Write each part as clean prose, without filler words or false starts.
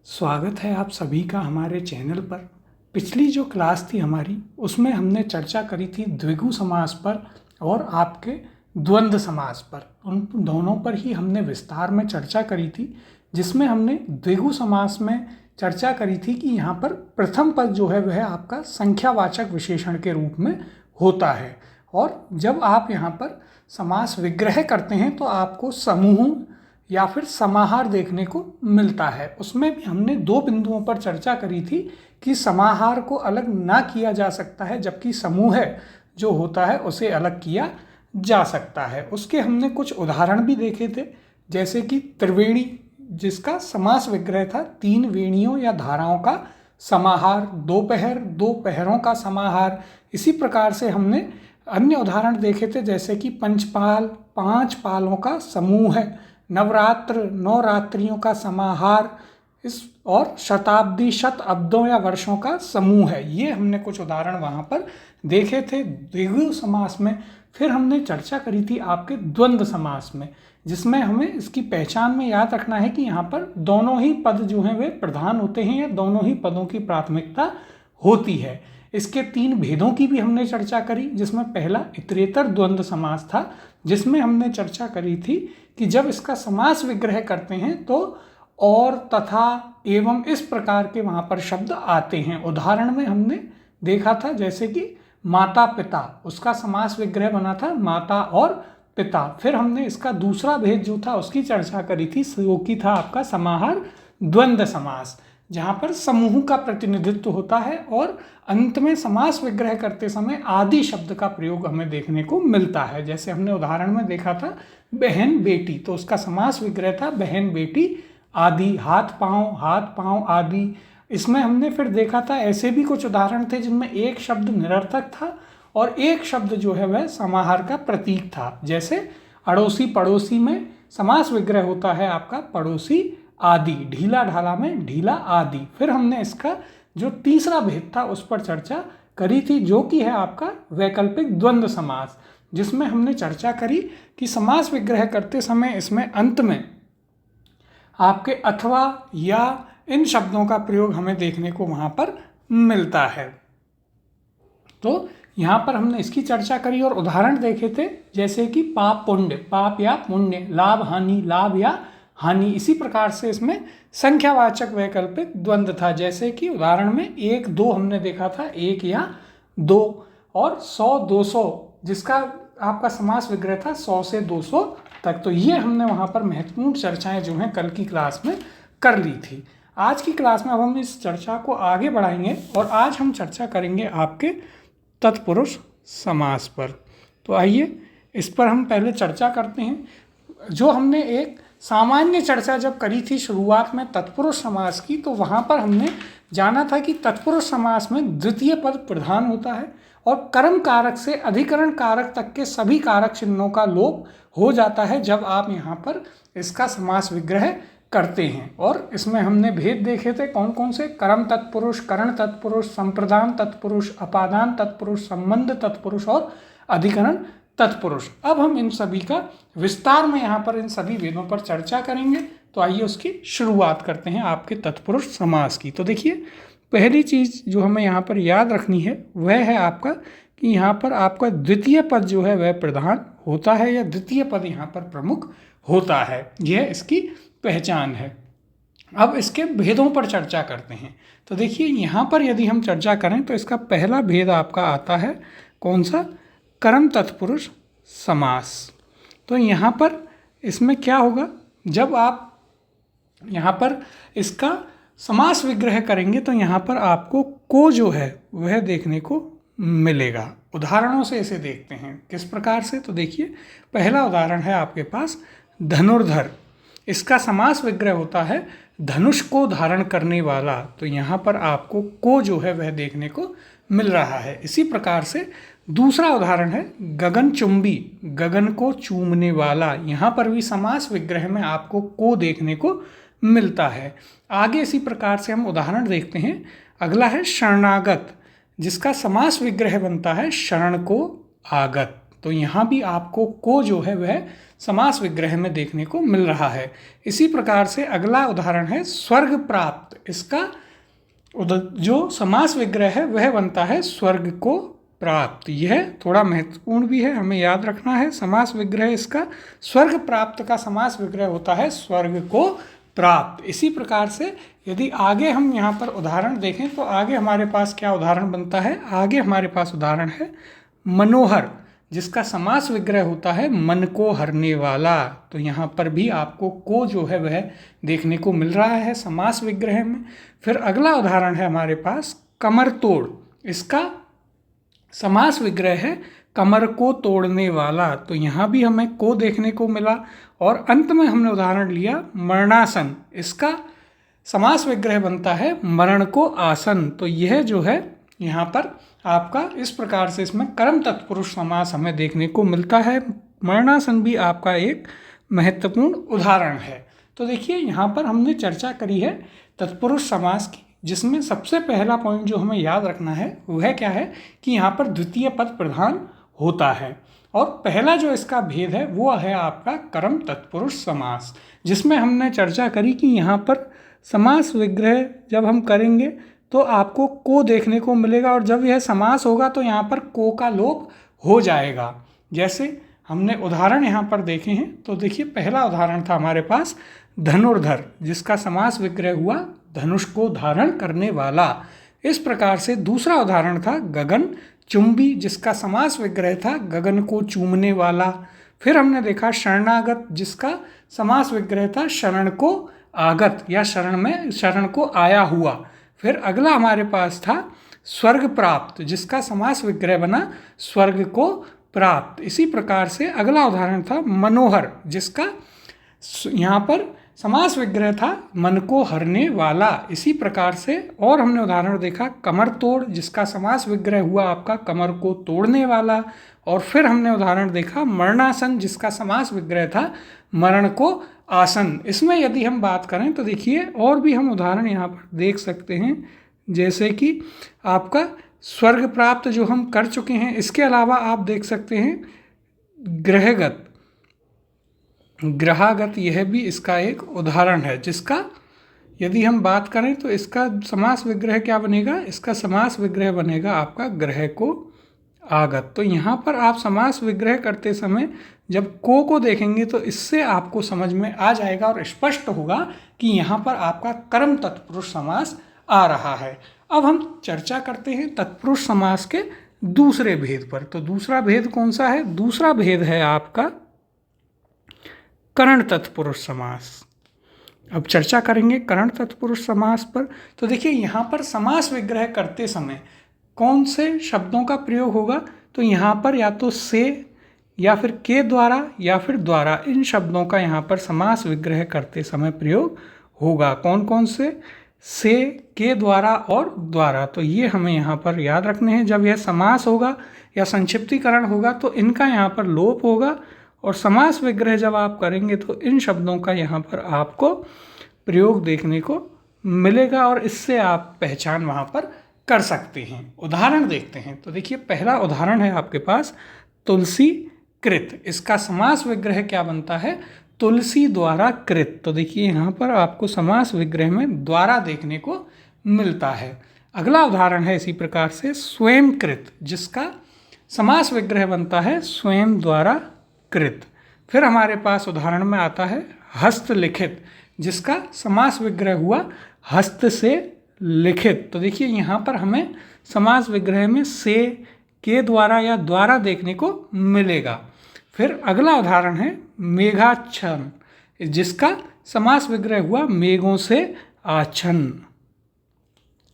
स्वागत है आप सभी का हमारे चैनल पर। पिछली जो क्लास थी हमारी उसमें हमने चर्चा करी थी द्विगु समास पर और आपके द्वंद्व समास पर। उन दोनों पर ही हमने विस्तार में चर्चा करी थी, जिसमें हमने द्विगु समास में चर्चा करी थी कि यहाँ पर प्रथम पद जो है वह आपका संख्यावाचक विशेषण के रूप में होता है, और जब आप यहाँ पर समास विग्रह करते हैं तो आपको समूह या फिर समाहार देखने को मिलता है। उसमें भी हमने दो बिंदुओं पर चर्चा करी थी कि समाहार को अलग ना किया जा सकता है, जबकि समूह जो होता है उसे अलग किया जा सकता है। उसके हमने कुछ उदाहरण भी देखे थे, जैसे कि त्रिवेणी, जिसका समास विग्रह था तीन वेणियों या धाराओं का समाहार, दोपहर, दो पहरों का समाहार। इसी प्रकार से हमने अन्य उदाहरण देखे थे, जैसे कि पंचपाल, पांच पालों का समूह है, नवरात्र, नौ रात्रियों का समाहार, इस और शताब्दी, शत अब्दों या वर्षों का समूह है। ये हमने कुछ उदाहरण वहाँ पर देखे थे द्विगु समास में। फिर हमने चर्चा करी थी आपके द्वंद्व समास में, जिसमें हमें इसकी पहचान में याद रखना है कि यहाँ पर दोनों ही पद जो हैं वे प्रधान होते हैं या दोनों ही पदों की प्राथमिकता होती है। इसके तीन भेदों की भी हमने चर्चा करी, जिसमें पहला इतरेतर द्वंद्व समास था, जिसमें हमने चर्चा करी थी कि जब इसका समास विग्रह करते हैं तो और, तथा, एवं इस प्रकार के वहाँ पर शब्द आते हैं। उदाहरण में हमने देखा था जैसे कि माता पिता, उसका समास विग्रह बना था माता और पिता। फिर हमने इसका दूसरा भेद जो था उसकी चर्चा करी थी, जो कि था आपका समाहार द्वंद्व समास, जहाँ पर समूह का प्रतिनिधित्व होता है और अंत में समास विग्रह करते समय आदि शब्द का प्रयोग हमें देखने को मिलता है। जैसे हमने उदाहरण में देखा था बहन बेटी, तो उसका समास विग्रह था बहन बेटी आदि, हाथ पाँव आदि। इसमें हमने फिर देखा था ऐसे भी कुछ उदाहरण थे जिनमें एक शब्द निरर्थक था और एक शब्द जो है वह समाहार का प्रतीक था। जैसे अड़ोसी पड़ोसी में समास विग्रह होता है आपका पड़ोसी आदि, ढीला ढाला में ढीला आदि। फिर हमने इसका जो तीसरा भेद था उस पर चर्चा करी थी, जो कि है आपका वैकल्पिक द्वंद्व समास, जिसमें हमने चर्चा करी कि समास विग्रह करते समय इसमें अंत में आपके अथवा या इन शब्दों का प्रयोग हमें देखने को वहाँ पर मिलता है। तो यहाँ पर हमने इसकी चर्चा करी और उदाहरण देखे थे, जैसे कि पाप पुण्य, पाप या पुण्य, लाभ हानि, लाभ या हानि। इसी प्रकार से इसमें संख्यावाचक वैकल्पिक द्वंद्व था, जैसे कि उदाहरण में एक दो हमने देखा था, एक या दो, और 100 200, जिसका आपका समास विग्रह था 100 से 200 तक। तो ये हमने वहाँ पर महत्वपूर्ण चर्चाएं जो हैं कल की क्लास में कर ली थी। आज की क्लास में अब हम इस चर्चा को आगे बढ़ाएंगे और आज हम चर्चा करेंगे आपके तत्पुरुष समास पर। तो आइए इस पर हम पहले चर्चा करते हैं। जो हमने एक सामान्य चर्चा जब करी थी शुरुआत में तत्पुरुष समास की, तो वहाँ पर हमने जाना था कि तत्पुरुष समास में द्वितीय पद प्रधान होता है और कर्म कारक से अधिकरण कारक तक के सभी कारक चिन्हों का लोप हो जाता है जब आप यहाँ पर इसका समास विग्रह करते हैं। और इसमें हमने भेद देखे थे कौन कौन से, कर्म तत्पुरुष, करण तत्पुरुष, संप्रदान तत्पुरुष, अपादान तत्पुरुष, संबंध तत्पुरुष और अधिकरण तत्पुरुष। अब हम इन सभी का विस्तार में यहाँ पर इन सभी वेदों पर चर्चा करेंगे। तो आइए उसकी शुरुआत करते हैं आपके तत्पुरुष समास की। तो देखिए, पहली चीज़ जो हमें यहाँ पर याद रखनी है वह है आपका कि यहाँ पर आपका द्वितीय पद जो है वह प्रधान होता है या द्वितीय पद यहाँ पर प्रमुख होता है, यह इसकी पहचान है। अब इसके भेदों पर चर्चा करते हैं। तो देखिए, यहाँ पर यदि हम चर्चा करें तो इसका पहला भेद आपका आता है कौन सा, कर्म तत्पुरुष समास। तो यहाँ पर इसमें क्या होगा, जब आप यहाँ पर इसका समास विग्रह करेंगे तो यहाँ पर आपको को जो है वह देखने को मिलेगा। उदाहरणों से इसे देखते हैं किस प्रकार से। तो देखिए, पहला उदाहरण है आपके पास धनुर्धर। इसका समास विग्रह होता है धनुष को धारण करने वाला। तो यहाँ पर आपको को जो है वह देखने को मिल रहा है। इसी प्रकार से दूसरा उदाहरण है गगनचुंबी, गगन को चूमने वाला। यहाँ पर भी समास विग्रह में आपको को देखने को मिलता है। आगे इसी प्रकार से हम उदाहरण देखते हैं। अगला है शरणागत, जिसका समास विग्रह बनता है शरण को आगत। तो यहाँ भी आपको को जो है वह समास विग्रह में देखने को मिल रहा है। इसी प्रकार से अगला उदाहरण है स्वर्ग प्राप्त। इसका जो समास विग्रह है वह बनता है स्वर्ग को प्राप्त। यह थोड़ा महत्वपूर्ण भी है, हमें याद रखना है। समास विग्रह इसका स्वर्ग प्राप्त का समास विग्रह होता है स्वर्ग को प्राप्त। इसी प्रकार से यदि आगे हम यहाँ पर उदाहरण देखें तो आगे हमारे पास क्या उदाहरण बनता है? आगे हमारे पास उदाहरण है मनोहर, जिसका समास विग्रह होता है मन को हरने वाला। तो यहाँ पर भी आपको को जो है वह देखने को मिल रहा है समास विग्रह में। फिर अगला उदाहरण है हमारे पास कमर तोड़। इसका समास विग्रह है कमर को तोड़ने वाला। तो यहाँ भी हमें को देखने को मिला। और अंत में हमने उदाहरण लिया मरणासन। इसका समास विग्रह बनता है मरण को आसन। तो यह जो है यहाँ पर आपका इस प्रकार से इसमें कर्म तत्पुरुष समास हमें देखने को मिलता है। मरणासन भी आपका एक महत्वपूर्ण उदाहरण है। तो देखिए यहाँ पर हमने चर्चा करी है तत्पुरुष समास की, जिसमें सबसे पहला पॉइंट जो हमें याद रखना है वह क्या है कि यहाँ पर द्वितीय पद प्रधान होता है। और पहला जो इसका भेद है वो है आपका कर्म तत्पुरुष समास, जिसमें हमने चर्चा करी कि यहाँ पर समास विग्रह जब हम करेंगे तो आपको को देखने को मिलेगा, और जब यह समास होगा तो यहाँ पर को का लोप हो जाएगा। जैसे हमने उदाहरण यहाँ पर देखे हैं, तो देखिए पहला उदाहरण था हमारे पास धनुर्धर, जिसका समास विग्रह हुआ धनुष को धारण करने वाला। इस प्रकार से दूसरा उदाहरण था गगन चुंबी, जिसका समास विग्रह था गगन को चूमने वाला। फिर हमने देखा शरणागत, जिसका समास विग्रह था शरण को आगत या शरण को आया हुआ। फिर अगला हमारे पास था स्वर्ग प्राप्त, जिसका समास विग्रह बना स्वर्ग को प्राप्त। इसी प्रकार से अगला उदाहरण था मनोहर, जिसका यहाँ पर समास विग्रह था मन को हरने वाला। इसी प्रकार से और हमने उदाहरण देखा कमर तोड़, जिसका समास विग्रह हुआ आपका कमर को तोड़ने वाला। और फिर हमने उदाहरण देखा मरणासन, जिसका समास विग्रह था मरण को आसन। इसमें यदि हम बात करें तो देखिए और भी हम उदाहरण यहाँ पर देख सकते हैं, जैसे कि आपका स्वर्ग प्राप्त जो हम कर चुके हैं। इसके अलावा आप देख सकते हैं ग्रहागत, यह भी इसका एक उदाहरण है, जिसका यदि हम बात करें तो इसका समास विग्रह क्या बनेगा? इसका समास विग्रह बनेगा आपका ग्रह को आगत। तो यहाँ पर आप समास विग्रह करते समय जब को देखेंगे तो इससे आपको समझ में आ जाएगा और स्पष्ट होगा कि यहाँ पर आपका कर्म तत्पुरुष समास आ रहा है। अब हम चर्चा करते हैं तत्पुरुष समास के दूसरे भेद पर। तो दूसरा भेद कौन सा है? दूसरा भेद है आपका करण तत्पुरुष समास। अब चर्चा करेंगे करण तत्पुरुष समास पर। तो देखिए यहाँ पर समास विग्रह करते समय कौन से शब्दों का प्रयोग होगा? तो यहाँ पर या तो से या फिर के द्वारा या फिर द्वारा, इन शब्दों का यहाँ पर समास विग्रह करते समय प्रयोग होगा। कौन कौन से, के द्वारा और द्वारा। तो ये हमें यहाँ पर याद रखने हैं। जब यह समास होगा या संक्षिप्तीकरण होगा तो इनका यहाँ पर लोप होगा, और समास विग्रह जब आप करेंगे तो इन शब्दों का यहाँ पर आपको प्रयोग देखने को मिलेगा, और इससे आप पहचान वहाँ पर कर सकते हैं। उदाहरण देखते हैं। तो देखिए पहला उदाहरण है आपके पास तुलसी कृत। इसका समास विग्रह क्या बनता है? तुलसी द्वारा कृत। तो देखिए यहाँ पर आपको समास विग्रह में द्वारा देखने को मिलता है। अगला उदाहरण है इसी प्रकार से स्वयं कृत, जिसका समास विग्रह बनता है स्वयं द्वारा कृत। फिर हमारे पास उदाहरण में आता है हस्तलिखित, जिसका समास विग्रह हुआ हस्त से लिखित। तो देखिए यहाँ पर हमें समास विग्रह में से, के द्वारा या द्वारा देखने को मिलेगा। फिर अगला उदाहरण है मेघाच्छन्न, जिसका समास विग्रह हुआ मेघों से आच्छन्न।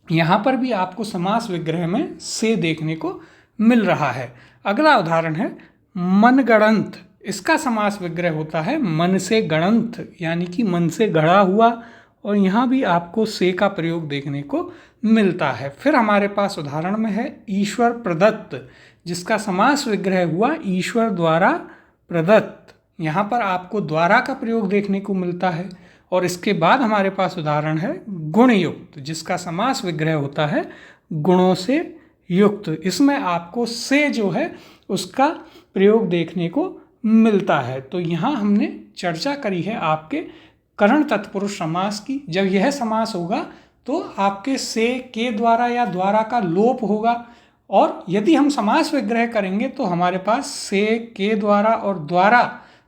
यहाँ पर भी आपको समास विग्रह में से देखने को मिल रहा है। अगला उदाहरण है मनगढ़ंत। इसका समास विग्रह होता है मन से गणंत, यानी कि मन से गढ़ा हुआ, और यहाँ भी आपको से का प्रयोग देखने को मिलता है। फिर हमारे पास उदाहरण में है ईश्वर प्रदत्त, जिसका समास विग्रह हुआ ईश्वर द्वारा प्रदत्त। यहाँ पर आपको द्वारा का प्रयोग देखने को मिलता है। और इसके बाद हमारे पास उदाहरण है गुणयुक्त, जिसका समास विग्रह होता है गुणों से युक्त। इसमें आपको से जो है उसका प्रयोग देखने को मिलता है। तो यहाँ हमने चर्चा करी है आपके करण तत्पुरुष समास की। जब यह समास होगा तो आपके से, के द्वारा या द्वारा का लोप होगा, और यदि हम समास विग्रह करेंगे तो हमारे पास से, के द्वारा और द्वारा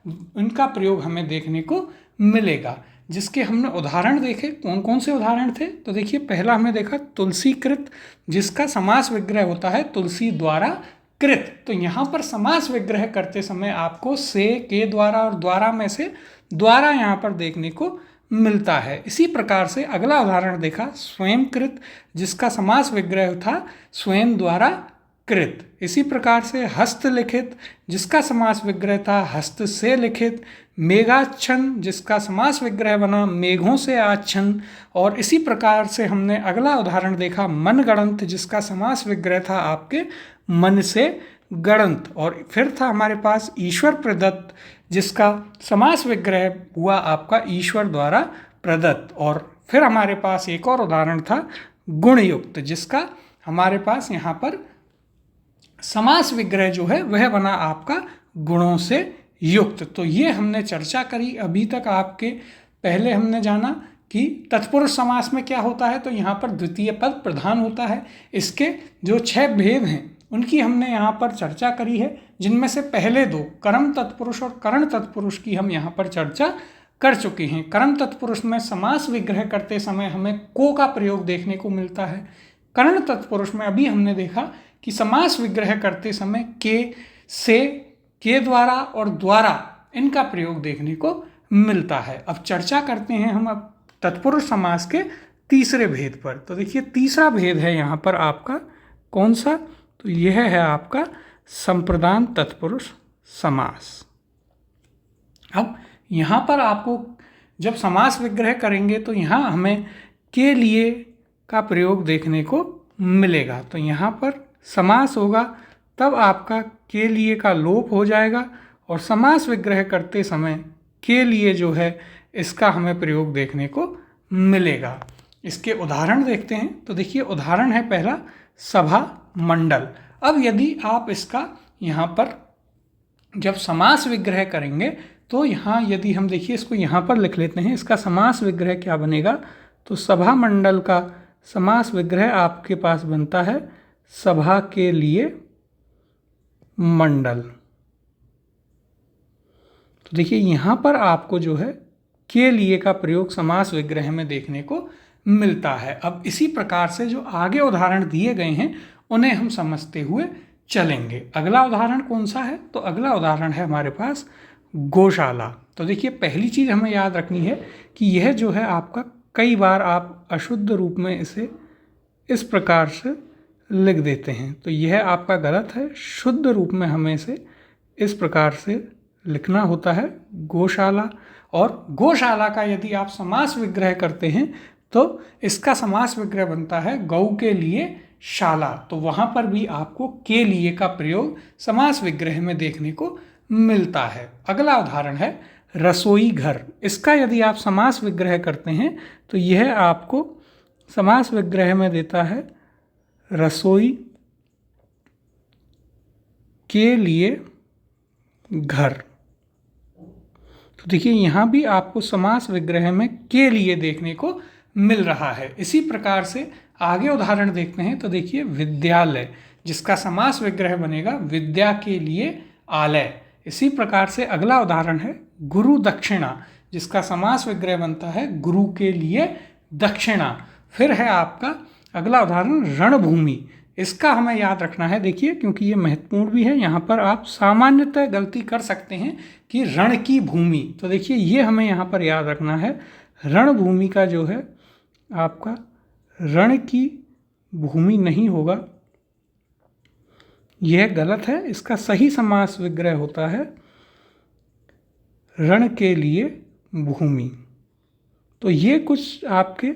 इनका प्रयोग हमें देखने को मिलेगा, जिसके हमने उदाहरण देखे। कौन कौन से उदाहरण थे? तो देखिए, पहला हमने देखा तुलसीकृत, जिसका समास विग्रह होता है तुलसी द्वारा कृत। तो यहाँ पर समास विग्रह करते समय आपको से, के द्वारा और द्वारा में से द्वारा यहाँ पर देखने को मिलता है। इसी प्रकार से अगला उदाहरण देखा स्वयं कृत, जिसका समास विग्रह था स्वयं द्वारा कृत। इसी प्रकार से हस्तलिखित, जिसका समास विग्रह था हस्त से लिखित। मेघाच्छन्न, जिसका समास विग्रह बना मेघों से आच्छन्न। और इसी प्रकार से हमने अगला उदाहरण देखा मनगढ़ंत, जिसका समास विग्रह था आपके मन से गढ़ंत। और फिर था हमारे पास ईश्वर प्रदत्त, जिसका समास विग्रह हुआ आपका ईश्वर द्वारा प्रदत्त। और फिर हमारे पास एक और उदाहरण था गुणयुक्त, जिसका हमारे पास यहाँ पर समास विग्रह जो है वह बना आपका गुणों से युक्त। तो ये हमने चर्चा करी अभी तक। आपके पहले हमने जाना कि तत्पुरुष समास में क्या होता है, तो यहाँ पर द्वितीय पद प्रधान होता है। इसके जो 6 भेद हैं उनकी हमने यहाँ पर चर्चा करी है, जिनमें से पहले 2 कर्म तत्पुरुष और करण तत्पुरुष की हम यहाँ पर चर्चा कर चुके हैं। कर्म तत्पुरुष में समास विग्रह करते समय हमें को का प्रयोग देखने को मिलता है। करण तत्पुरुष में अभी हमने देखा कि समास विग्रह करते समय के, से, के द्वारा और द्वारा इनका प्रयोग देखने को मिलता है। अब चर्चा करते हैं हम अब तत्पुरुष समास के तीसरे भेद पर। तो देखिए, तीसरा भेद है यहाँ पर आपका कौन सा? तो यह है आपका संप्रदान तत्पुरुष समास। अब यहाँ पर आपको जब समास विग्रह करेंगे तो यहाँ हमें के लिए का प्रयोग देखने को मिलेगा। तो यहाँ पर समास होगा तब आपका के लिए का लोप हो जाएगा, और समास विग्रह करते समय के लिए जो है इसका हमें प्रयोग देखने को मिलेगा। इसके उदाहरण देखते हैं। तो देखिए, उदाहरण है पहला सभा मंडल। अब यदि आप इसका यहाँ पर जब समास विग्रह करेंगे तो यहाँ यदि हम देखिए इसको यहाँ पर लिख लेते हैं, इसका समास विग्रह क्या बनेगा? तो सभा मंडल का समास विग्रह आपके पास बनता है सभा के लिए मंडल। तो देखिए, यहाँ पर आपको जो है के लिए का प्रयोग समास विग्रह में देखने को मिलता है। अब इसी प्रकार से जो आगे उदाहरण दिए गए हैं उन्हें हम समझते हुए चलेंगे। अगला उदाहरण कौन सा है? तो अगला उदाहरण है हमारे पास गौशाला। तो देखिए, पहली चीज़ हमें याद रखनी है कि यह जो है आपका कई बार आप अशुद्ध रूप में इसे इस प्रकार से लिख देते हैं, तो यह आपका गलत है। शुद्ध रूप में हमें इसे इस प्रकार से लिखना होता है गौशाला। और गौशाला का यदि आप समास विग्रह करते हैं तो इसका समास विग्रह बनता है गौ के लिए शाला। तो वहाँ पर भी आपको के लिए का प्रयोग समास विग्रह में देखने को मिलता है। अगला उदाहरण है रसोई घर। इसका यदि आप समास विग्रह करते हैं तो यह आपको समास विग्रह में देता है रसोई के लिए घर। तो देखिए, यहाँ भी आपको समास विग्रह में के लिए देखने को मिल रहा है। इसी प्रकार से आगे उदाहरण देखते हैं। तो देखिए, विद्यालय, जिसका समास विग्रह बनेगा विद्या के लिए आलय। इसी प्रकार से अगला उदाहरण है गुरु दक्षिणा, जिसका समास विग्रह बनता है गुरु के लिए दक्षिणा। फिर है आपका अगला उदाहरण रणभूमि। इसका हमें याद रखना है, देखिए, क्योंकि ये महत्वपूर्ण भी है। यहाँ पर आप सामान्यतः गलती कर सकते हैं कि रण की भूमि। तो देखिए, ये हमें यहाँ पर याद रखना है, रणभूमि का जो है आपका रण की भूमि नहीं होगा, यह गलत है। इसका सही समास विग्रह होता है रण के लिए भूमि। तो ये कुछ आपके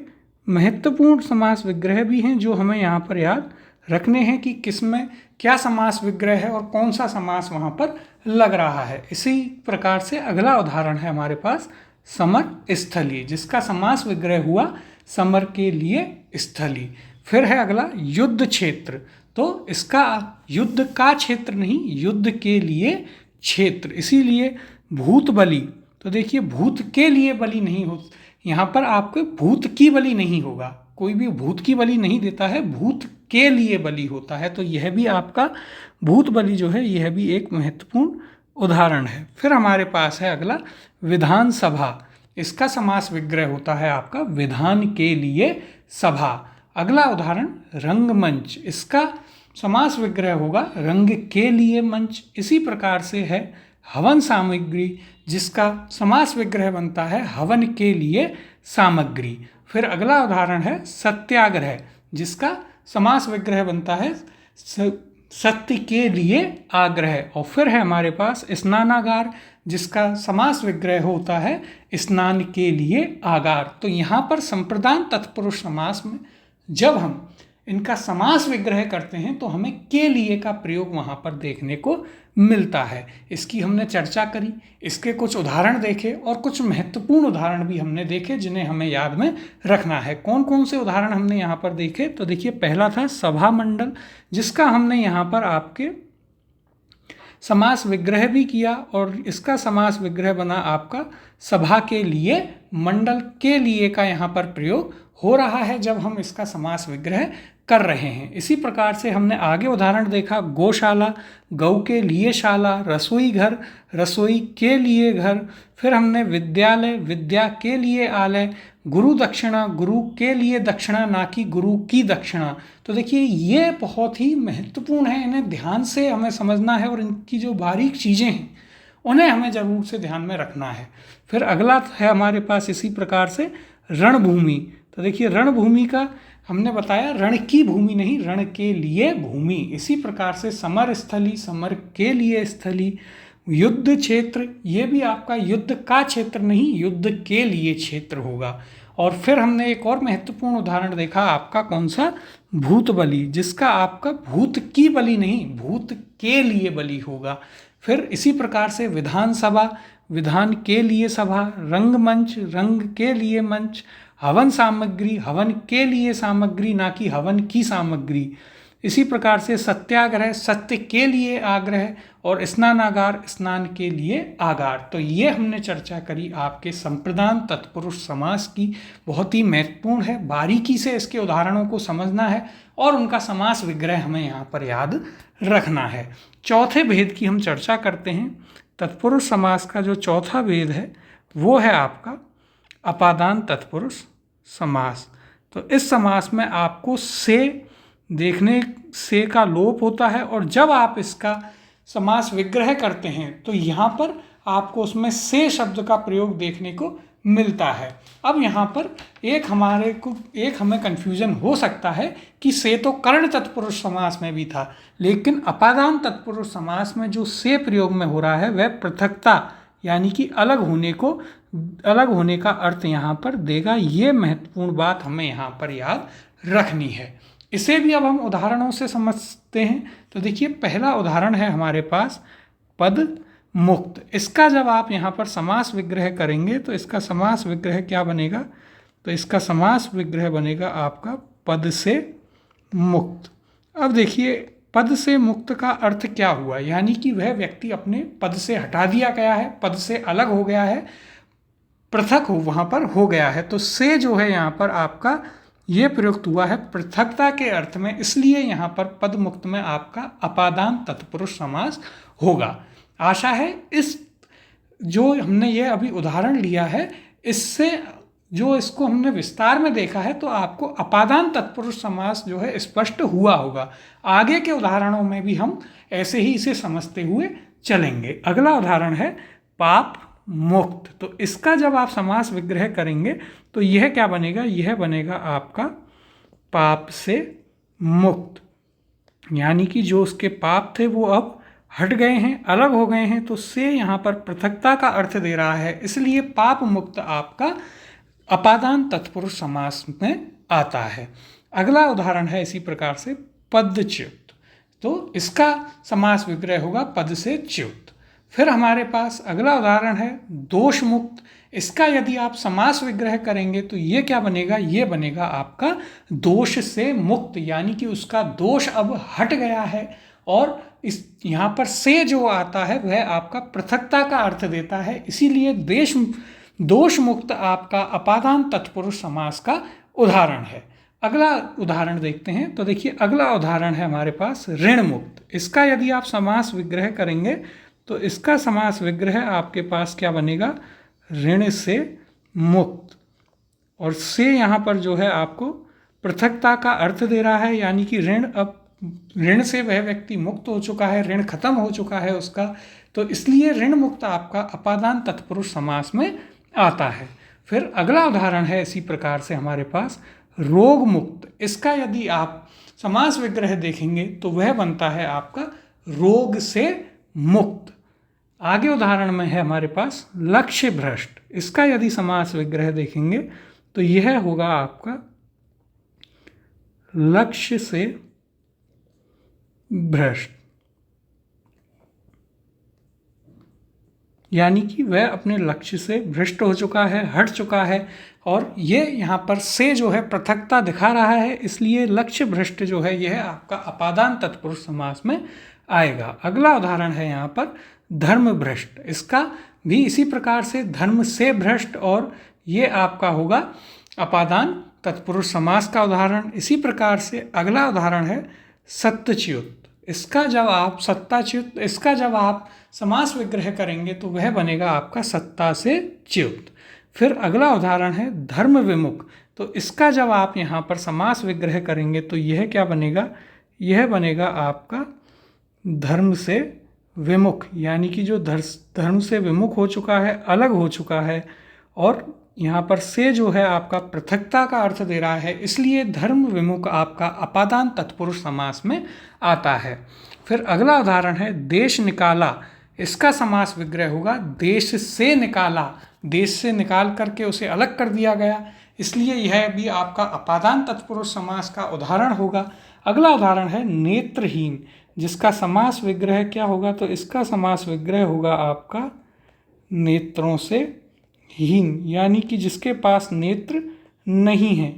महत्वपूर्ण समास विग्रह भी हैं जो हमें यहाँ पर याद रखने हैं कि किसमें क्या समास विग्रह है और कौन सा समास वहाँ पर लग रहा है। इसी प्रकार से अगला उदाहरण है हमारे पास समर स्थली, जिसका समास विग्रह हुआ समर के लिए स्थली। फिर है अगला युद्ध क्षेत्र। तो इसका युद्ध का क्षेत्र नहीं, युद्ध के लिए क्षेत्र, इसीलिए भूत बलि। तो देखिए भूत के लिए बलि नहीं हो, यहाँ पर आपको भूत की बलि नहीं होगा, कोई भी भूत की बलि नहीं देता है, भूत के लिए बलि होता है। तो यह भी आपका भूत बलि जो है यह भी एक महत्वपूर्ण उदाहरण है। फिर हमारे पास है अगला विधानसभा। इसका समास विग्रह होता है आपका विधान के लिए सभा। अगला उदाहरण रंगमंच। इसका समास विग्रह होगा रंग के लिए मंच। इसी प्रकार से है हवन सामग्री, जिसका समास विग्रह बनता है हवन के लिए सामग्री। फिर अगला उदाहरण है सत्याग्रह, जिसका समास विग्रह बनता है सत्य के लिए आग्रह। और फिर है हमारे पास स्नानागार, जिसका समास विग्रह होता है स्नान के लिए आगार। तो यहाँ पर संप्रदान तत्पुरुष समास में जब हम इनका समास विग्रह करते हैं तो हमें के लिए का प्रयोग वहाँ पर देखने को मिलता है। इसकी हमने चर्चा करी, इसके कुछ उदाहरण देखे और कुछ महत्वपूर्ण उदाहरण भी हमने देखे जिन्हें हमें याद में रखना है। कौन कौन से उदाहरण हमने यहाँ पर देखे, तो देखिए पहला था सभा मंडल, जिसका हमने यहाँ पर आपके समास विग्रह भी किया और इसका समास विग्रह बना आपका सभा के लिए, मंडल के लिए का यहाँ पर प्रयोग हो रहा है जब हम इसका समास विग्रह कर रहे हैं। इसी प्रकार से हमने आगे उदाहरण देखा गौशाला, गौ के लिए शाला, रसोई घर, रसोई के लिए घर। फिर हमने विद्यालय, विद्या के लिए आलय, गुरु दक्षिणा, गुरु के लिए दक्षिणा ना कि गुरु की दक्षिणा। तो देखिए ये बहुत ही महत्वपूर्ण है, इन्हें ध्यान से हमें समझना है और इनकी जो बारीक चीज़ें हैं उन्हें हमें ज़रूर से ध्यान में रखना है। फिर अगला है हमारे पास इसी प्रकार से रणभूमि। तो देखिए रणभूमि का हमने बताया रण की भूमि नहीं, रण के लिए भूमि। इसी प्रकार से समर स्थली, समर के लिए स्थली। युद्ध क्षेत्र, ये भी आपका युद्ध का क्षेत्र नहीं, युद्ध के लिए क्षेत्र होगा। और फिर हमने एक और महत्वपूर्ण उदाहरण देखा आपका कौन सा, भूत बलि, जिसका आपका भूत की बलि नहीं, भूत के लिए बलि होगा। फिर इसी प्रकार से विधानसभा, विधान के लिए सभा, रंगमंच, रंग के लिए मंच, हवन सामग्री, हवन के लिए सामग्री ना कि हवन की सामग्री। इसी प्रकार से सत्याग्रह, सत्य के लिए आग्रह, और स्नानागार, स्नान के लिए आगार। तो ये हमने चर्चा करी आपके संप्रदान तत्पुरुष समास की, बहुत ही महत्वपूर्ण है, बारीकी से इसके उदाहरणों को समझना है और उनका समास विग्रह हमें यहाँ पर याद रखना है। चौथे भेद की हम चर्चा करते हैं। तत्पुरुष समास का जो चौथा भेद है वो है आपका अपादान तत्पुरुष समास। तो इस समास में आपको से देखने से का लोप होता है और जब आप इसका समास विग्रह करते हैं तो यहाँ पर आपको उसमें से शब्द का प्रयोग देखने को मिलता है। अब यहाँ पर एक हमें कन्फ्यूजन हो सकता है कि से तो कर्ण तत्पुरुष समास में भी था, लेकिन अपादान तत्पुरुष समास में जो से प्रयोग में हो रहा है वह पृथकता यानी कि अलग होने का अर्थ यहाँ पर देगा। ये महत्वपूर्ण बात हमें यहाँ पर याद रखनी है। इसे भी अब हम उदाहरणों से समझते हैं। तो देखिए पहला उदाहरण है हमारे पास पद मुक्त। इसका जब आप यहाँ पर समास विग्रह करेंगे तो इसका समास विग्रह क्या बनेगा, तो इसका समास विग्रह बनेगा आपका पद से मुक्त। अब देखिए पद से मुक्त का अर्थ क्या हुआ, यानी कि वह व्यक्ति अपने पद से हटा दिया गया है, पद से अलग हो गया है, पृथक वहाँ पर हो गया है। तो से जो है यहाँ पर आपका ये प्रयुक्त हुआ है पृथकता के अर्थ में, इसलिए यहाँ पर पद मुक्त में आपका अपादान तत्पुरुष समास होगा। आशा है इस जो हमने ये अभी उदाहरण लिया है इससे जो इसको हमने विस्तार में देखा है तो आपको अपादान तत्पुरुष समास जो है स्पष्ट हुआ होगा। आगे के उदाहरणों में भी हम ऐसे ही इसे समझते हुए चलेंगे। अगला उदाहरण है पाप मुक्त। तो इसका जब आप समास विग्रह करेंगे तो यह क्या बनेगा, यह बनेगा आपका पाप से मुक्त, यानी कि जो उसके पाप थे वो अब हट गए हैं, अलग हो गए हैं। तो से यहाँ पर पृथकता का अर्थ दे रहा है, इसलिए पाप मुक्त आपका अपादान तत्पुरुष समास में आता है। अगला उदाहरण है इसी प्रकार से पदच्युत। तो इसका समास विग्रह होगा पद से च्युत। फिर हमारे पास अगला उदाहरण है दोष मुक्त। इसका यदि आप समास विग्रह करेंगे तो ये क्या बनेगा, ये बनेगा आपका दोष से मुक्त, यानी कि उसका दोष अब हट गया है। और इस यहाँ पर से जो आता है वह आपका पृथकता का अर्थ देता है, इसीलिए दोष मुक्त आपका अपादान तत्पुरुष समास का उदाहरण है। अगला उदाहरण देखते हैं। तो देखिए अगला उदाहरण है हमारे पास ऋण मुक्त। इसका यदि आप समास विग्रह करेंगे तो इसका समास विग्रह आपके पास क्या बनेगा, ऋण से मुक्त। और से यहाँ पर जो है आपको पृथकता का अर्थ दे रहा है, यानी कि ऋण से वह व्यक्ति मुक्त हो चुका है, ऋण खत्म हो चुका है उसका, तो इसलिए ऋण मुक्त आपका अपादान तत्पुरुष समास में आता है। फिर अगला उदाहरण है इसी प्रकार से हमारे पास रोग मुक्त। इसका यदि आप समास विग्रह देखेंगे तो वह बनता है आपका रोग से मुक्त। आगे उदाहरण में है हमारे पास लक्ष्य भ्रष्ट। इसका यदि समास विग्रह देखेंगे तो यह होगा आपका लक्ष्य से भ्रष्ट, यानी कि वह अपने लक्ष्य से भ्रष्ट हो चुका है, हट चुका है। और ये यहाँ पर से जो है पृथकता दिखा रहा है, इसलिए लक्ष्य भ्रष्ट जो है यह आपका अपादान तत्पुरुष समास में आएगा। अगला उदाहरण है यहाँ पर धर्म भ्रष्ट। इसका भी इसी प्रकार से धर्म से भ्रष्ट, और ये आपका होगा अपादान तत्पुरुष समास का उदाहरण। इसी प्रकार से अगला उदाहरण है सत्यच्युत। इसका जब आप समास विग्रह करेंगे तो वह बनेगा आपका सत्ता से च्युत। फिर अगला उदाहरण है धर्म विमुख। तो इसका जब आप यहाँ पर समास विग्रह करेंगे तो यह क्या बनेगा, यह बनेगा आपका धर्म से विमुख, यानी कि जो धर्म से विमुख हो चुका है, अलग हो चुका है। और यहाँ पर से जो है आपका पृथकता का अर्थ दे रहा है, इसलिए धर्म विमुख आपका अपादान तत्पुरुष समास में आता है। फिर अगला उदाहरण है देश निकाला। इसका समास विग्रह होगा देश से निकाला। देश से निकाल करके उसे अलग कर दिया गया, इसलिए यह भी आपका अपादान तत्पुरुष समास का उदाहरण होगा। अगला उदाहरण है नेत्रहीन। जिसका समास विग्रह क्या होगा, तो इसका समास विग्रह होगा आपका नेत्रों से हीन, यानी कि जिसके पास नेत्र नहीं है।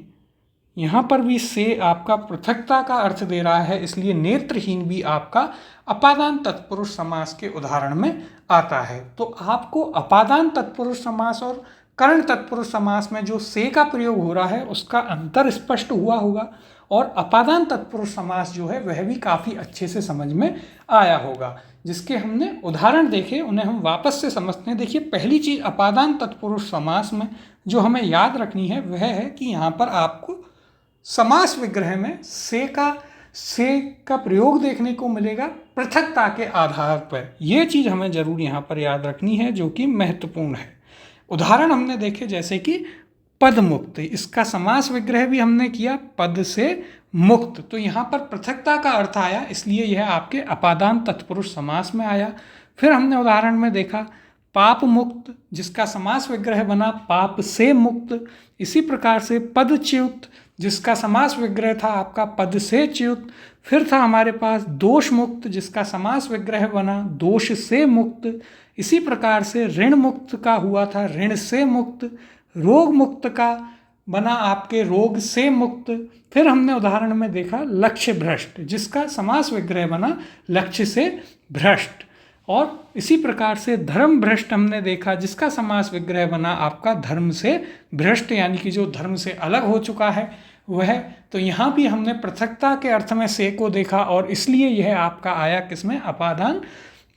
यहाँ पर भी से आपका पृथकता का अर्थ दे रहा है, इसलिए नेत्रहीन भी आपका अपादान तत्पुरुष समास के उदाहरण में आता है। तो आपको अपादान तत्पुरुष समास और कर्ण तत्पुरुष समास में जो से का प्रयोग हो रहा है उसका अंतर स्पष्ट हुआ होगा, और अपादान तत्पुरुष समास जो है वह भी काफ़ी अच्छे से समझ में आया होगा। जिसके हमने उदाहरण देखे उन्हें हम वापस से समझते हैं। देखिए पहली चीज़ अपादान तत्पुरुष समास में जो हमें याद रखनी है वह है कि यहाँ पर आपको समास विग्रह में से का प्रयोग देखने को मिलेगा पृथकता के आधार पर। यह चीज़ हमें जरूर यहाँ पर याद रखनी है, जो कि महत्वपूर्ण है। उदाहरण हमने देखे जैसे कि पद मुक्त। इसका समास विग्रह भी हमने किया पद से मुक्त, तो यहाँ पर पृथकता का अर्थ आया, इसलिए यह आपके अपादान तत्पुरुष समास में आया। फिर हमने उदाहरण में देखा पाप मुक्त, जिसका समास विग्रह बना पाप से मुक्त। इसी प्रकार से पदच्युत, जिसका समास विग्रह था आपका पद से च्युत। फिर था हमारे पास दोष मुक्त, जिसका समास विग्रह बना दोष से मुक्त। इसी प्रकार से ऋण मुक्त का हुआ था ऋण से मुक्त। रोग मुक्त का बना आपके रोग से मुक्त। फिर हमने उदाहरण में देखा लक्ष्य भ्रष्ट, जिसका समास विग्रह बना लक्ष्य से भ्रष्ट। और इसी प्रकार से धर्म भ्रष्ट हमने देखा, जिसका समास विग्रह बना आपका धर्म से भ्रष्ट, यानी कि जो धर्म से अलग हो चुका है वह। तो यहाँ भी हमने पृथकता के अर्थ में से को देखा, और इसलिए यह आपका आया किसमें, अपादान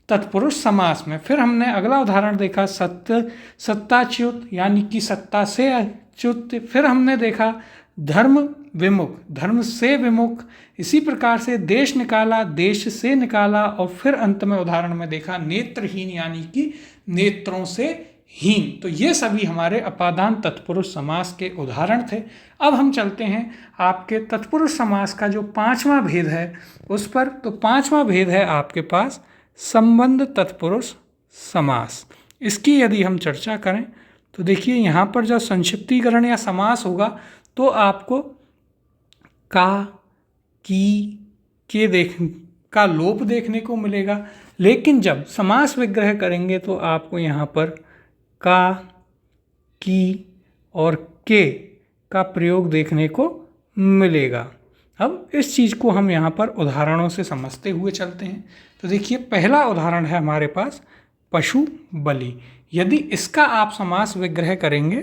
तत्पुरुष समास में। फिर हमने अगला उदाहरण देखा सत्ताच्युत, यानी कि सत्ता से अच्युत। फिर हमने देखा धर्म विमुख, धर्म से विमुख। इसी प्रकार से देश निकाला, देश से निकाला। और फिर अंत में उदाहरण में देखा नेत्रहीन, यानी कि नेत्रों से हीन। तो ये सभी हमारे अपादान तत्पुरुष समास के उदाहरण थे। अब हम चलते हैं आपके तत्पुरुष समास का जो पांचवा भेद है उस पर। तो पांचवा भेद है आपके पास संबंध तत्पुरुष समास। इसकी यदि हम चर्चा करें तो देखिए यहाँ पर जब संक्षिप्तीकरण या समास होगा तो आपको का, की, के का लोप देखने को मिलेगा, लेकिन जब समास विग्रह करेंगे तो आपको यहाँ पर का, की और के का प्रयोग देखने को मिलेगा। अब इस चीज़ को हम यहाँ पर उदाहरणों से समझते हुए चलते हैं। तो देखिए, पहला उदाहरण है हमारे पास पशु बलि। यदि इसका आप समास विग्रह करेंगे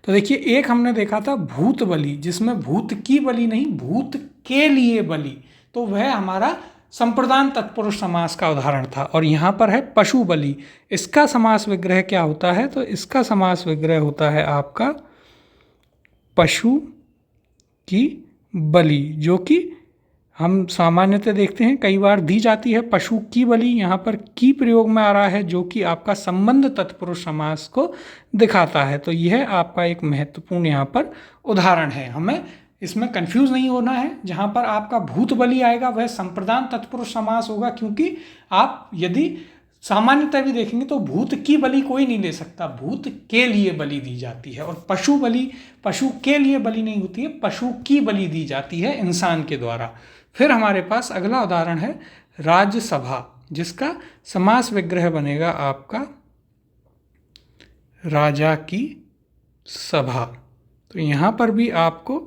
तो देखिए, एक हमने देखा था भूत बलि, जिसमें भूत की बलि नहीं, भूत के लिए बलि, तो वह हमारा संप्रदान तत्पुरुष समास का उदाहरण था। और यहाँ पर है पशु बलि। इसका समास विग्रह क्या होता है? तो इसका समास विग्रह होता है आपका पशु की बलि, जो कि हम सामान्यतः देखते हैं कई बार दी जाती है पशु की बलि। यहाँ पर की प्रयोग में आ रहा है, जो कि आपका संबंध तत्पुरुष समास को दिखाता है। तो यह आपका एक महत्वपूर्ण यहाँ पर उदाहरण है। हमें इसमें कंफ्यूज नहीं होना है। जहाँ पर आपका भूत बलि आएगा वह संप्रदान तत्पुरुष समास होगा, क्योंकि आप यदि सामान्यतः भी देखेंगे तो भूत की बलि कोई नहीं ले सकता, भूत के लिए बलि दी जाती है। और पशु बलि पशु के लिए बलि नहीं होती है, पशु की बलि दी जाती है इंसान के द्वारा। फिर हमारे पास अगला उदाहरण है राज्यसभा, जिसका समास विग्रह बनेगा आपका राजा की सभा। तो यहाँ पर भी आपको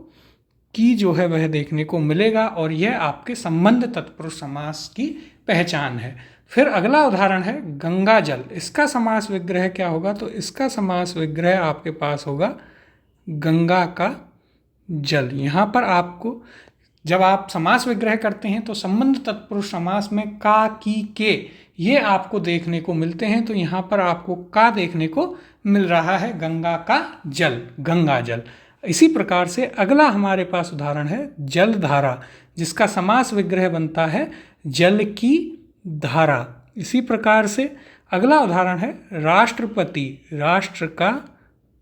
की जो है वह देखने को मिलेगा, और यह आपके संबंध तत्पुरुष समास की पहचान है। फिर अगला उदाहरण है गंगा जल। इसका समास विग्रह क्या होगा? तो इसका समास विग्रह आपके पास होगा गंगा का जल। यहाँ पर आपको जब आप समास विग्रह करते हैं तो संबंध तत्पुरुष समास में का, की, के ये आपको देखने को मिलते हैं। तो यहाँ पर आपको का देखने को मिल रहा है, गंगा का जल, गंगा जल। इसी प्रकार से अगला हमारे पास उदाहरण है जलधारा, जिसका समास विग्रह बनता है जल की धारा। इसी प्रकार से अगला उदाहरण है राष्ट्रपति, राष्ट्र का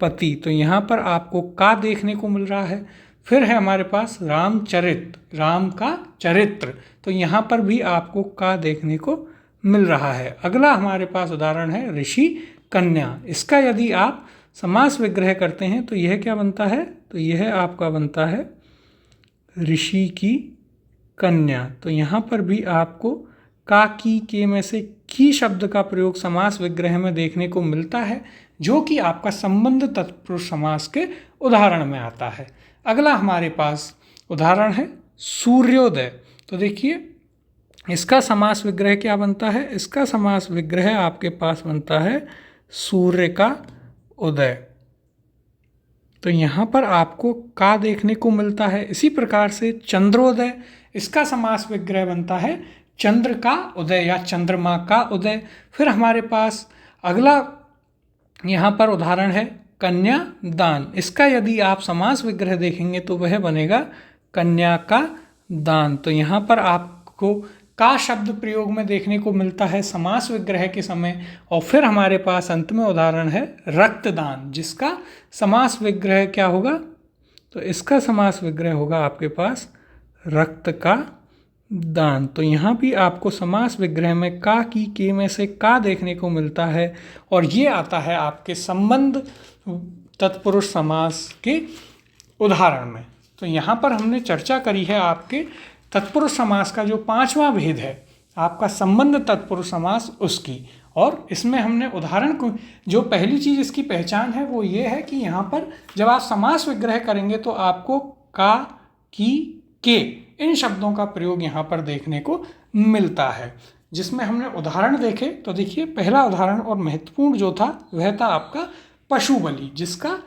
पति। तो यहाँ पर आपको का देखने को मिल रहा है। फिर है हमारे पास रामचरित्र, राम का चरित्र। तो यहाँ पर भी आपको का देखने को मिल रहा है। अगला हमारे पास उदाहरण है ऋषि कन्या। इसका यदि आप समास विग्रह करते हैं तो यह क्या बनता है? तो यह आपका बनता है ऋषि की कन्या। तो यहाँ पर भी आपको का, की, के में से की शब्द का प्रयोग समास विग्रह में देखने को मिलता है, जो कि आपका संबंध तत्पुरुष समास के उदाहरण में आता है। अगला हमारे पास उदाहरण है सूर्योदय। तो देखिए, इसका समास विग्रह क्या बनता है? इसका समास विग्रह आपके पास बनता है सूर्य का उदय। तो यहाँ पर आपको का देखने को मिलता है। इसी प्रकार से चंद्रोदय, इसका समास विग्रह बनता है चंद्र का उदय या चंद्रमा का उदय। फिर हमारे पास अगला यहाँ पर उदाहरण है कन्यादान। इसका यदि आप समास विग्रह देखेंगे तो वह बनेगा कन्या का दान। तो यहाँ पर आपको का शब्द प्रयोग में देखने को मिलता है समास विग्रह के समय। और फिर हमारे पास अंत में उदाहरण है रक्तदान, जिसका समास विग्रह क्या होगा? तो इसका समास विग्रह होगा आपके पास रक्त का दान। तो यहाँ भी आपको समास विग्रह में का, की, के में से का देखने को मिलता है, और ये आता है आपके संबंध तत्पुरुष समास के उदाहरण में। तो यहाँ पर हमने चर्चा करी है आपके तत्पुरुष समास का जो 5वां भेद है, आपका संबंध तत्पुरुष समास, उसकी। और इसमें हमने उदाहरण को, जो पहली चीज़ इसकी पहचान है वो ये है कि यहाँ पर जब आप समास विग्रह करेंगे तो आपको का, की, के इन शब्दों का प्रयोग यहाँ पर देखने को मिलता है। जिसमें हमने उदाहरण देखे तो देखिए, पहला उदाहरण और महत्वपूर्ण जो था वह था आपका पशु बलि, जिसका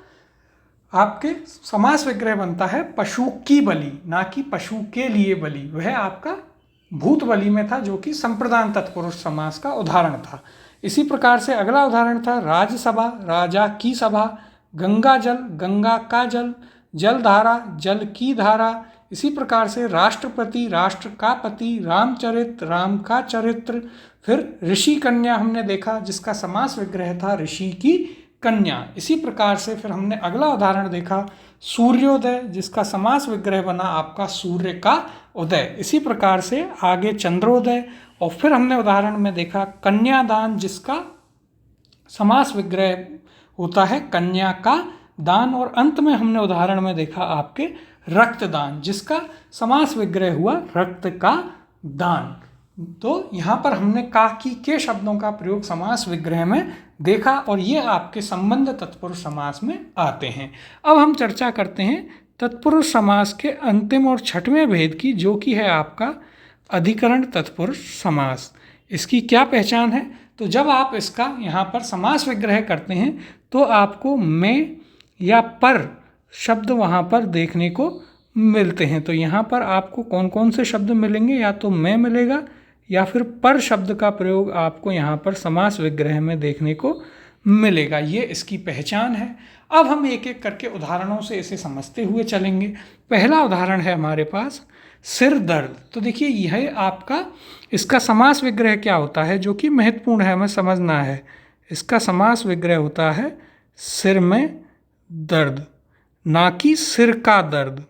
आपके समास विग्रह बनता है पशु की बलि, ना कि पशु के लिए बलि। वह आपका भूत बलि में था, जो कि संप्रदान तत्पुरुष समास का उदाहरण था। इसी प्रकार से अगला उदाहरण था राज्यसभा, राजा की सभा, गंगा जल, गंगा का जल, जलधारा, जल की धारा। इसी प्रकार से राष्ट्रपति, राष्ट्र का पति, रामचरित्र, राम का चरित्र। फिर ऋषि कन्या हमने देखा, जिसका समास विग्रह था ऋषि की कन्या। इसी प्रकार से फिर हमने अगला उदाहरण देखा सूर्योदय, जिसका समास विग्रह बना आपका सूर्य का उदय। इसी प्रकार से आगे चंद्रोदय, और फिर हमने उदाहरण में देखा कन्यादान, जिसका समास विग्रह होता है कन्या का दान। और अंत में हमने उदाहरण में देखा आपके रक्तदान, जिसका समास विग्रह हुआ रक्त का दान। तो यहाँ पर हमने का की के शब्दों का प्रयोग समास विग्रह में देखा और ये आपके संबंध तत्पुरुष समास में आते हैं। अब हम चर्चा करते हैं तत्पुरुष समास के अंतिम और छठवें भेद की, जो कि है आपका अधिकरण तत्पुरुष समास। इसकी क्या पहचान है? तो जब आप इसका यहाँ पर समास विग्रह करते हैं तो आपको में या पर शब्द वहाँ पर देखने को मिलते हैं। तो यहाँ पर आपको कौन कौन से शब्द मिलेंगे? या तो में मिलेगा या फिर पर शब्द का प्रयोग आपको यहाँ पर समास विग्रह में देखने को मिलेगा। ये इसकी पहचान है। अब हम एक एक करके उदाहरणों से इसे समझते हुए चलेंगे। पहला उदाहरण है हमारे पास सिर दर्द। तो देखिए यह आपका इसका समास विग्रह क्या होता है, जो कि महत्वपूर्ण है, हमें समझना है। इसका समास विग्रह होता है सिर में दर्द, ना कि सिर का दर्द।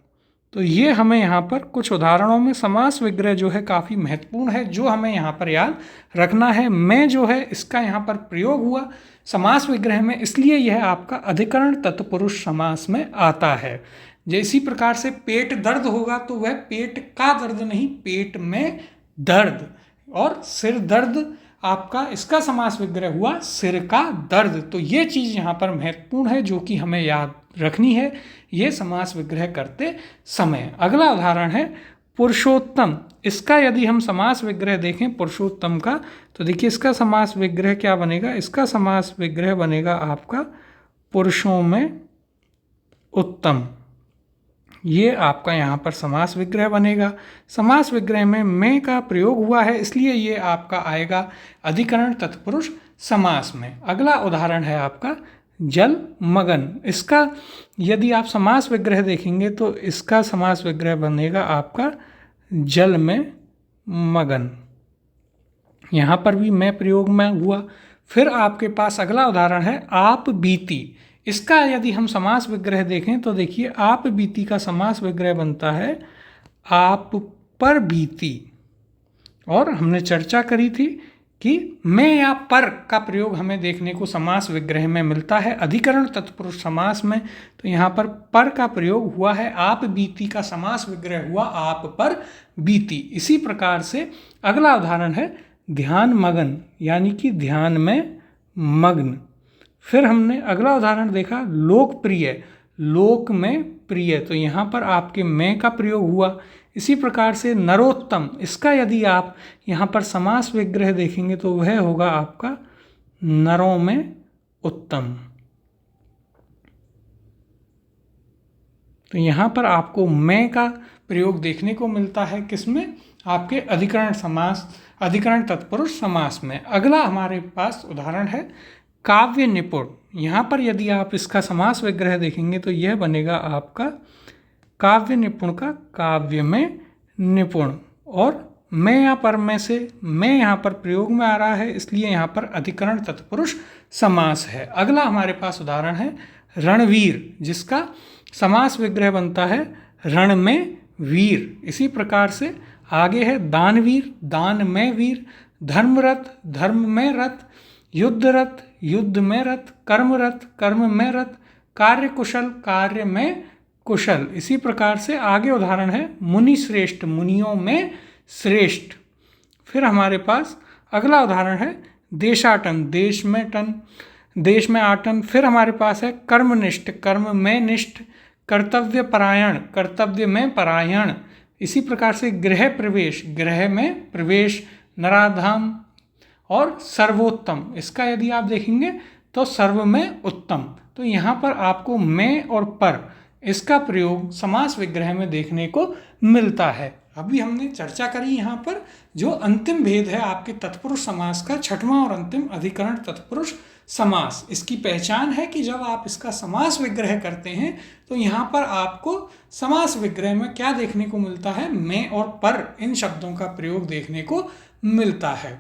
तो ये हमें यहाँ पर कुछ उदाहरणों में समास विग्रह जो है काफ़ी महत्वपूर्ण है, जो हमें यहाँ पर याद रखना है। मैं जो है इसका यहाँ पर प्रयोग हुआ समास विग्रह में, इसलिए यह आपका अधिकरण तत्पुरुष समास में आता है। जैसी प्रकार से पेट दर्द होगा तो वह पेट का दर्द नहीं, पेट में दर्द। और सिर दर्द आपका इसका समास विग्रह हुआ सिर का दर्द। तो ये चीज़ यहाँ पर महत्वपूर्ण है, जो कि हमें याद रखनी है ये समास विग्रह करते समय। अगला उदाहरण है पुरुषोत्तम। इसका यदि हम समास विग्रह देखें पुरुषोत्तम का, तो देखिए इसका समास विग्रह क्या बनेगा? इसका समास विग्रह बनेगा आपका पुरुषों में उत्तम। ये आपका यहाँ पर समास विग्रह बनेगा। समास विग्रह में मैं का प्रयोग हुआ है, इसलिए ये आपका आएगा अधिकरण तत्पुरुष समास में। अगला उदाहरण है आपका जल मगन। इसका यदि आप समास विग्रह देखेंगे तो इसका समास विग्रह बनेगा आपका जल में मगन। यहाँ पर भी मैं प्रयोग में हुआ। फिर आपके पास अगला उदाहरण है आप बीती। इसका यदि हम समास विग्रह देखें तो देखिए आप बीती का समास विग्रह बनता है आप पर बीती। और हमने चर्चा करी थी कि में या पर का प्रयोग हमें देखने को समास विग्रह में मिलता है अधिकरण तत्पुरुष समास में। तो यहाँ पर का प्रयोग हुआ है, आप बीती का समास विग्रह हुआ आप पर बीती। इसी प्रकार से अगला उदाहरण है ध्यान मगन, यानी कि ध्यान में मग्न। फिर हमने अगला उदाहरण देखा लोकप्रिय, लोक में प्रिय। तो यहाँ पर आपके में का प्रयोग हुआ। इसी प्रकार से नरोत्तम, इसका यदि आप यहाँ पर समास विग्रह देखेंगे तो वह होगा आपका नरों में उत्तम। तो यहाँ पर आपको में का प्रयोग देखने को मिलता है किसमें? आपके अधिकरण समास, अधिकरण तत्पुरुष समास में। अगला हमारे पास उदाहरण है काव्य निपुण। यहाँ पर यदि आप इसका समास विग्रह देखेंगे तो यह बनेगा आपका काव्य निपुण का काव्य में निपुण। और मैं या पर में से मैं यहाँ पर प्रयोग में आ रहा है, इसलिए यहाँ पर अधिकरण तत्पुरुष समास है। अगला हमारे पास उदाहरण है रणवीर, जिसका समास विग्रह बनता है रण में वीर। इसी प्रकार से आगे है दानवीर, दान में वीर। धर्मरथ, धर्म में रथ। युद्धरथ, युद्ध में रथ। कर्मरथ, कर्म में रथ। कार्यकुशल, कार्य में कुशल। इसी प्रकार से आगे उदाहरण है मुनि श्रेष्ठ, मुनियों में श्रेष्ठ। फिर हमारे पास अगला उदाहरण है देशाटन, देश में टन, देश में आटन। फिर हमारे पास है कर्मनिष्ठ, कर्म में निष्ठ। कर्तव्य परायण, कर्तव्य में परायण। इसी प्रकार से गृह प्रवेश, गृह में प्रवेश। नराधाम और सर्वोत्तम, इसका यदि आप देखेंगे तो सर्व में उत्तम। तो यहाँ पर आपको में और पर इसका प्रयोग समास विग्रह में देखने को मिलता है। अभी हमने चर्चा करी यहाँ पर जो अंतिम भेद है आपके तत्पुरुष समास का, छठवां और अंतिम अधिकरण तत्पुरुष समास। इसकी पहचान है कि जब आप इसका समास विग्रह करते हैं तो यहाँ पर आपको समास विग्रह में क्या देखने को मिलता है? में और पर इन शब्दों का प्रयोग देखने को मिलता है,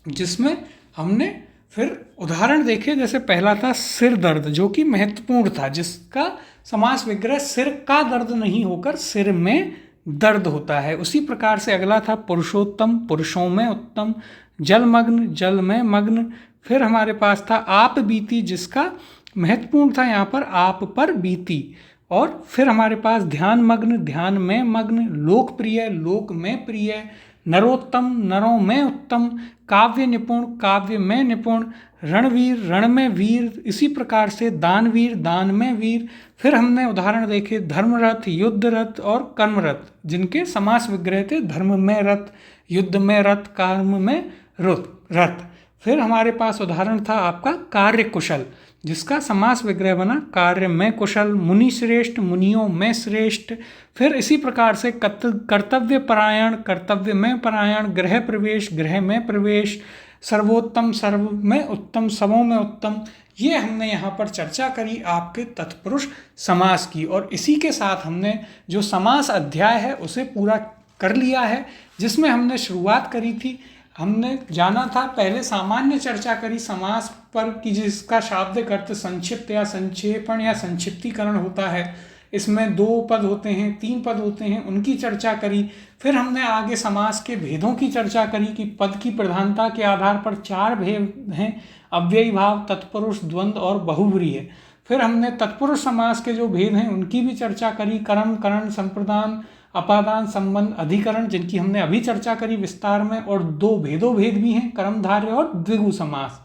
जिसमें हमने फिर उदाहरण देखे। जैसे पहला था सिर दर्द, जो कि महत्वपूर्ण था, जिसका समास विग्रह सिर का दर्द नहीं होकर सिर में दर्द होता है। उसी प्रकार से अगला था पुरुषोत्तम, पुरुषों में उत्तम। जलमग्न, जल में मग्न। फिर हमारे पास था आप बीती, जिसका महत्वपूर्ण था यहाँ पर आप पर बीती। और फिर हमारे पास ध्यान मग्न, ध्यान में मग्न। लोकप्रिय, लोक में प्रिय। नरोत्तम, नरों में उत्तम, काव्य निपुण, काव्य में निपुण, रणवीर, रण में वीर, इसी प्रकार से दानवीर, दान में वीर। फिर हमने उदाहरण देखे धर्मरथ, युद्धरथ और कर्मरथ, जिनके समास विग्रह थे धर्म में रथ, युद्ध में रथ, कर्म में रथ। फिर हमारे पास उदाहरण था आपका कार्य कुशल, जिसका समास विग्रह बना कार्य में कुशल, मुनि श्रेष्ठ, मुनियों में श्रेष्ठ। फिर इसी प्रकार से कर्तव्य परायण, कर्तव्य में परायण, गृह प्रवेश, गृह में प्रवेश, सर्वोत्तम, सर्व में उत्तम, सबों में उत्तम। ये हमने यहाँ पर चर्चा करी आपके तत्पुरुष समास की, और इसी के साथ हमने जो समास अध्याय है उसे पूरा कर लिया है, जिसमें हमने शुरुआत करी थी। हमने जाना था, पहले सामान्य चर्चा करी समास पर कि जिसका शाब्दिक अर्थ संक्षिप्त या संक्षेपण या संक्षिप्तीकरण होता है। इसमें 2 पद होते हैं, 3 पद होते हैं, उनकी चर्चा करी। फिर हमने आगे समास के भेदों की चर्चा करी कि पद की प्रधानता के आधार पर 4 भेद हैं, अव्ययी भाव, तत्पुरुष, द्वंद्व और बहुव्रीहि। फिर हमने तत्पुरुष समास के जो भेद हैं उनकी भी चर्चा करी, कर्म, करण, संप्रदान, अपादान, संबंध, अधिकरण, जिनकी हमने अभी चर्चा करी विस्तार में। और 2 भेद भी हैं, कर्मधारय और द्विगु समास।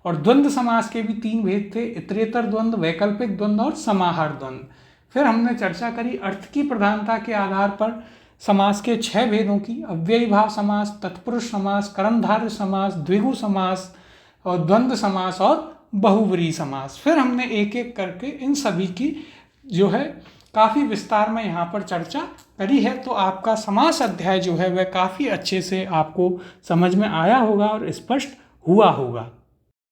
और द्वंद्व समास के भी 3 भेद थे, इतरेतर द्वंद्व, वैकल्पिक द्वंद्व और समाहार द्वंद्व। फिर हमने चर्चा करी अर्थ की प्रधानता के आधार पर समास के 6 भेदों की, अव्ययी भाव समास, तत्पुरुष समास, कर्मधारय समास, द्विगु समास और द्वंद्व समास और बहुव्रीहि समास। फिर हमने एक एक करके इन सभी की जो है काफ़ी विस्तार में यहाँ पर चर्चा करी है। तो आपका समास अध्याय जो है वह काफ़ी अच्छे से आपको समझ में आया होगा और स्पष्ट हुआ होगा।